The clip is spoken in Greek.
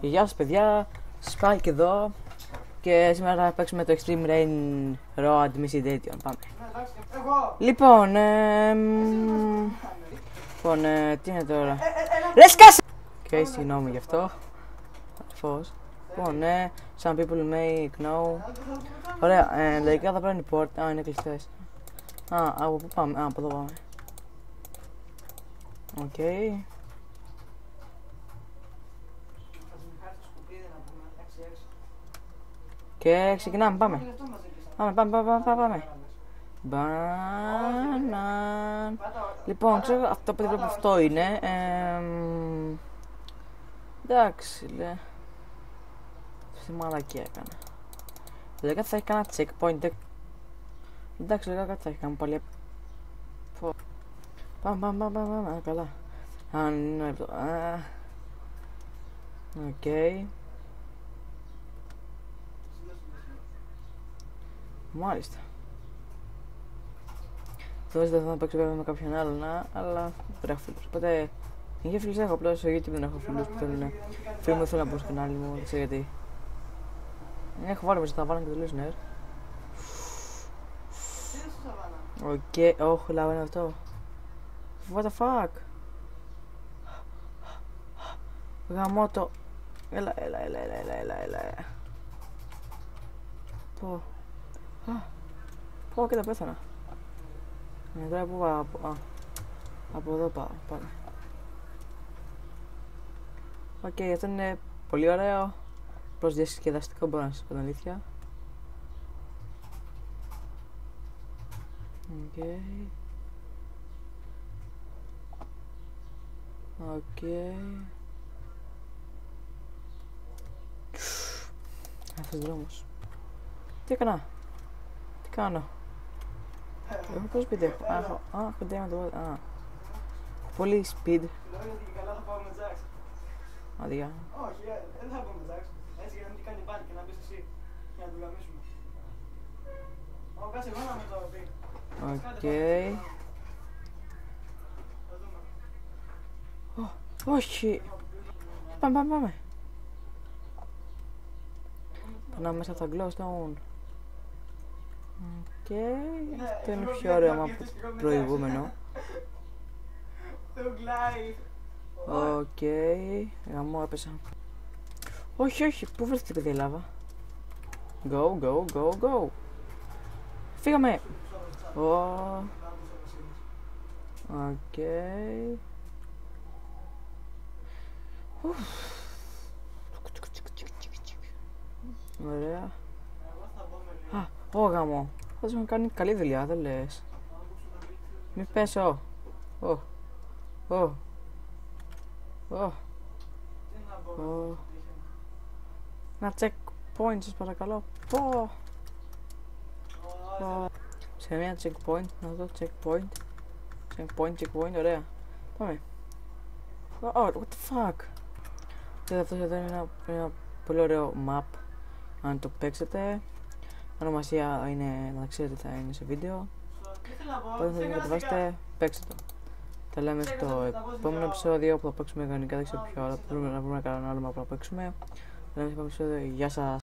Γεια σας παιδιά, Spike εδώ και σήμερα θα παίξουμε το Extreme Rain Road Missy Edition. Πάμε. Λοιπόν, τι είναι τώρα? Ρε σκάσε! Οκ, συγγνώμη γι' αυτό. Φως. Λοιπόν, some people may know. Ωραία, λογικά θα πρέπει η πόρτα. Α, είναι κλειστές. Α, από πού πάμε? Α, από εδώ πάμε. Οκ. Και ξεκινάμε, πάμε. Πάμε. Μπαναν. Λοιπόν, ξέρω αυτό που βλέπω αυτό είναι. Εντάξει, λέ. Τι μαλακία έκανα. Λέγα θα έχει κανένα checkpoint. Εντάξει, λέγα κάτι θα έχει κάνει πάλι. Πάμε, καλά. Αν είναι αυτό. Οκ. Μάλιστα. Τώρα δεν θα παίξω βέβαια με κάποιον άλλον, αλλά δεν έχω φίλους. Οπότε, για φίλους έχω, απλώς στο YouTube δεν έχω φίλους που θέλουν. Φίλοι μου θέλουν να μπουν στο κανάλι μου, δεν ξέρω γιατί. Έχω βάλει μέσα, θα βάλω και τελείως νερ. Οκ, όχι, λάβα είναι αυτό. What the fuck. Γαμώ το. Έλα. Πω. Πω και τα πέθανα. Τώρα που πάω, από εδώ πάω, πάμε. Οκ, αυτό είναι πολύ ωραίο. Προς διασκεδαστικό μπορώ να σας πω την αλήθεια. Οκ. Αυτός δρόμος. Τι έκανα? Τι κάνω? Έχω πολύ speed έχω. Έχω damn το. Έχω πολύ speed. Αδεία. Όχι, δεν θα πάμε Jax. Έτσι για να μην κάνει μπάνι και να μπεις εσύ. Για να του γαμίσουμε. Ω, κάτσε εγώ να με το πει. Οκ. Όχι. Πάμε. Περνάμε μέσα από τα glowstone. Οκ. Αυτό είναι πιο ωραίο από το προηγούμενο. Οκ. Γαμώ, έπεσα. Όχι. Πού βρέθηκε παιδί η λάβα? Go. Φύγαμε. Οκ. Ωραία. Γαμώ. Θα μου κάνει καλή δουλειά, δεν λες? Μη πέσω. Ένα checkpoint σας παρακαλώ. Σε μια checkpoint, να δω checkpoint, ωραία. Πάμε. What the fuck. Αυτό εδώ είναι ένα πολύ ωραίο map. Αν το παίξετε. Ονομασία είναι, να ξέρετε, θα είναι σε βίντεο. Όταν θα το κατεβάσετε, παίξτε το. Τα λέμε στο επόμενο επεισόδιο που θα παίξουμε κανονικά, δεν ξέρω ποιο άλλο. Πρέπει να βρούμε κανένα άλλο map που θα παίξουμε. Τα λέμε στο επόμενο επεισόδιο. Γεια σας.